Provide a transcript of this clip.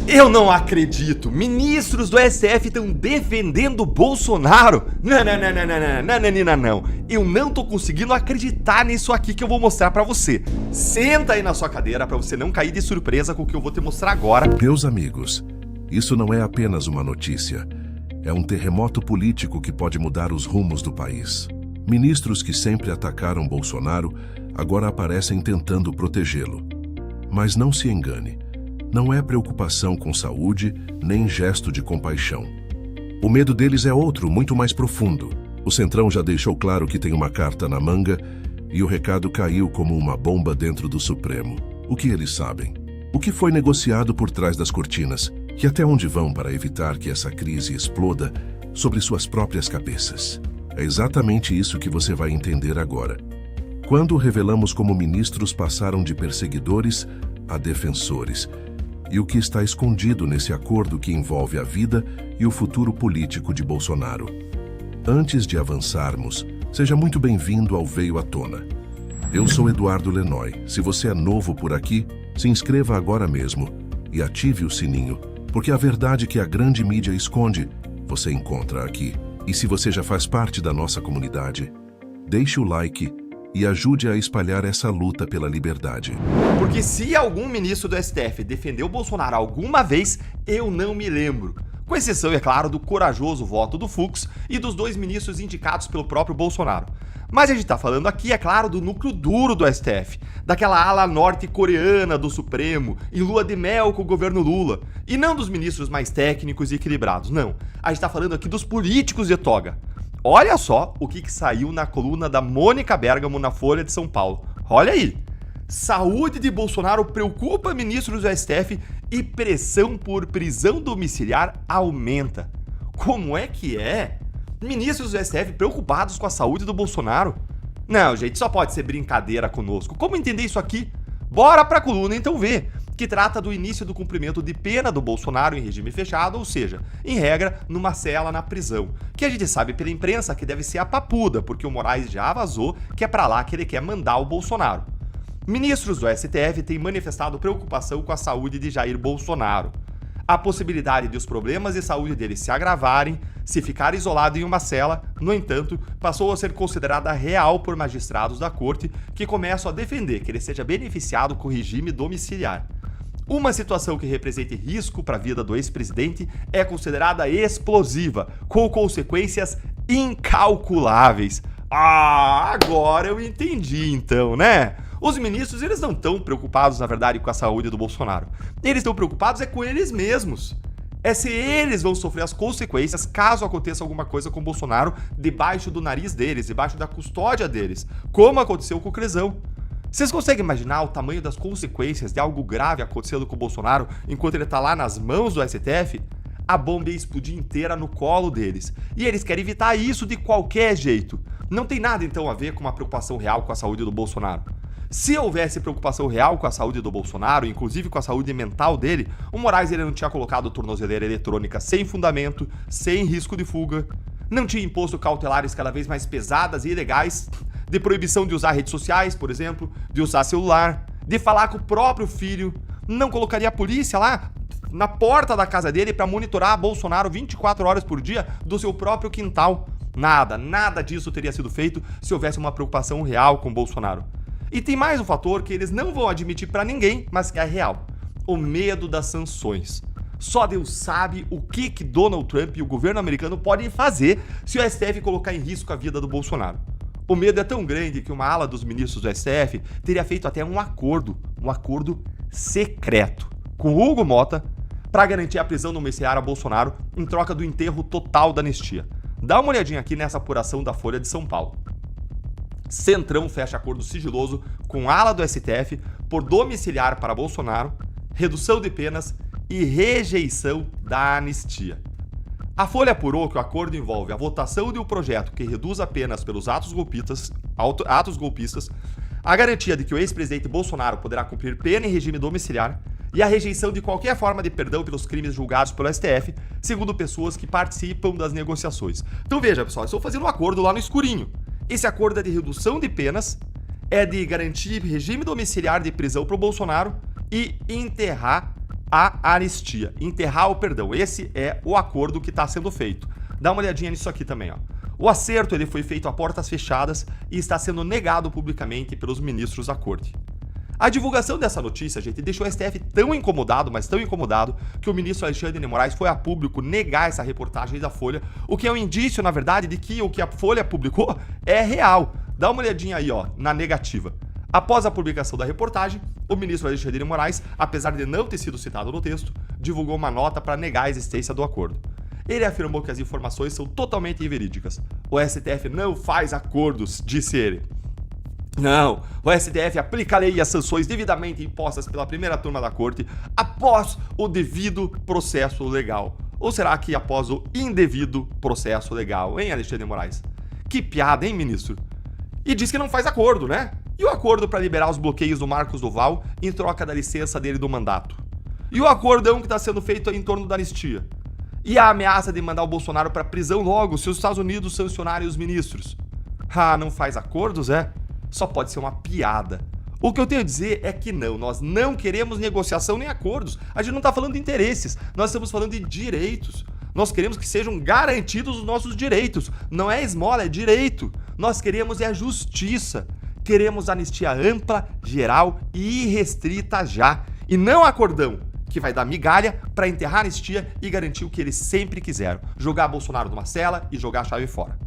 Eu não acredito! Ministros do STF estão defendendo Bolsonaro? Não. Eu não tô conseguindo acreditar nisso aqui que eu vou mostrar pra você. Senta aí na sua cadeira pra você não cair de surpresa com o que eu vou te mostrar agora. Meus amigos, isso não é apenas uma notícia. É um terremoto político que pode mudar os rumos do país. Ministros que sempre atacaram Bolsonaro agora aparecem tentando protegê-lo. Mas não se engane. Não é preocupação com saúde, nem gesto de compaixão. O medo deles é outro, muito mais profundo. O Centrão já deixou claro que tem uma carta na manga e o recado caiu como uma bomba dentro do Supremo. O que eles sabem? O que foi negociado por trás das cortinas? E até onde vão para evitar que essa crise exploda sobre suas próprias cabeças? É exatamente isso que você vai entender agora. Quando revelamos como ministros passaram de perseguidores a defensores, e o que está escondido nesse acordo que envolve a vida e o futuro político de Bolsonaro. Antes de avançarmos, seja muito bem-vindo ao Veio à Tona. Eu sou Eduardo Lenoy. Se você é novo por aqui, se inscreva agora mesmo e ative o sininho, porque a verdade que a grande mídia esconde, você encontra aqui. E se você já faz parte da nossa comunidade, deixe o like e ajude a espalhar essa luta pela liberdade. Porque se algum ministro do STF defendeu Bolsonaro alguma vez, eu não me lembro. Com exceção, é claro, do corajoso voto do Fux e dos 2 ministros indicados pelo próprio Bolsonaro. Mas a gente tá falando aqui, é claro, do núcleo duro do STF, daquela ala norte-coreana do Supremo, em lua de mel com o governo Lula, e não dos ministros mais técnicos e equilibrados, não. A gente tá falando aqui dos políticos de toga. Olha só o que saiu na coluna da Mônica Bergamo na Folha de São Paulo. Olha aí. Saúde de Bolsonaro preocupa ministros do STF e pressão por prisão domiciliar aumenta. Como é que é? Ministros do STF preocupados com a saúde do Bolsonaro? Não, gente, só pode ser brincadeira conosco. Como entender isso aqui? Bora pra coluna então ver. Que trata do início do cumprimento de pena do Bolsonaro em regime fechado, ou seja, em regra, numa cela na prisão. Que a gente sabe pela imprensa que deve ser a papuda, porque o Moraes já vazou que é pra lá que ele quer mandar o Bolsonaro. Ministros do STF têm manifestado preocupação com a saúde de Jair Bolsonaro. A possibilidade de os problemas de saúde dele se agravarem, se ficar isolado em uma cela, no entanto, passou a ser considerada real por magistrados da corte que começam a defender que ele seja beneficiado com o regime domiciliar. Uma situação que represente risco para a vida do ex-presidente é considerada explosiva, com consequências incalculáveis. Ah, agora eu entendi então, né? Os ministros, eles não estão preocupados, na verdade, com a saúde do Bolsonaro. Eles estão preocupados é com eles mesmos. É se eles vão sofrer as consequências caso aconteça alguma coisa com o Bolsonaro debaixo do nariz deles, debaixo da custódia deles, como aconteceu com o Crezão. Vocês conseguem imaginar o tamanho das consequências de algo grave acontecendo com o Bolsonaro enquanto ele tá lá nas mãos do STF? A bomba ia explodir inteira no colo deles. E eles querem evitar isso de qualquer jeito. Não tem nada então a ver com uma preocupação real com a saúde do Bolsonaro. Se houvesse preocupação real com a saúde do Bolsonaro, inclusive com a saúde mental dele, o Moraes ele não tinha colocado tornozeleira eletrônica sem fundamento, sem risco de fuga, não tinha imposto cautelares cada vez mais pesadas e ilegais, de proibição de usar redes sociais, por exemplo, de usar celular, de falar com o próprio filho, não colocaria a polícia lá na porta da casa dele para monitorar Bolsonaro 24 horas por dia do seu próprio quintal. Nada disso teria sido feito se houvesse uma preocupação real com Bolsonaro. E tem mais um fator que eles não vão admitir pra ninguém, mas que é real. O medo das sanções. Só Deus sabe o que Donald Trump e o governo americano podem fazer se o STF colocar em risco a vida do Bolsonaro. O medo é tão grande que uma ala dos ministros do STF teria feito até um acordo secreto com Hugo Mota para garantir a prisão domiciliar a Bolsonaro em troca do enterro total da anistia. Dá uma olhadinha aqui nessa apuração da Folha de São Paulo. Centrão fecha acordo sigiloso com ala do STF por domiciliar para Bolsonaro, redução de penas e rejeição da anistia. A Folha apurou que o acordo envolve a votação de um projeto que reduz apenas pelos atos golpistas, a garantia de que o ex-presidente Bolsonaro poderá cumprir pena em regime domiciliar e a rejeição de qualquer forma de perdão pelos crimes julgados pelo STF, segundo pessoas que participam das negociações. Então veja, pessoal, eu estou fazendo um acordo lá no escurinho. Esse acordo é de redução de penas, é de garantir regime domiciliar de prisão para o Bolsonaro e enterrar a anistia, enterrar o perdão. Esse é o acordo que está sendo feito. Dá uma olhadinha nisso aqui também, ó. O acerto ele foi feito a portas fechadas e está sendo negado publicamente pelos ministros da corte. A divulgação dessa notícia, gente, deixou o STF tão incomodado, mas tão incomodado, que o ministro Alexandre de Moraes foi a público negar essa reportagem da Folha, o que é um indício, na verdade, de que o que a Folha publicou é real. Dá uma olhadinha aí, ó, na negativa. Após a publicação da reportagem, o ministro Alexandre de Moraes, apesar de não ter sido citado no texto, divulgou uma nota para negar a existência do acordo. Ele afirmou que as informações são totalmente inverídicas. O STF não faz acordos, disse ele. Não, o STF aplica a lei e as sanções devidamente impostas pela primeira turma da corte após o devido processo legal. Ou será que após o indevido processo legal, hein, Alexandre de Moraes? Que piada, hein, ministro? E diz que não faz acordo, né? E o acordo para liberar os bloqueios do Marcos Duval em troca da licença dele do mandato? E o acordão que está sendo feito em torno da anistia? E a ameaça de mandar o Bolsonaro para prisão logo se os Estados Unidos sancionarem os ministros? Ah, não faz acordos, é? Só pode ser uma piada. O que eu tenho a dizer é que não, nós não queremos negociação nem acordos. A gente não está falando de interesses, nós estamos falando de direitos. Nós queremos que sejam garantidos os nossos direitos. Não é esmola, é direito. Nós queremos é justiça. Queremos anistia ampla, geral e irrestrita já. E não acordão, que vai dar migalha para enterrar a anistia e garantir o que eles sempre quiseram. Jogar Bolsonaro numa cela e jogar a chave fora.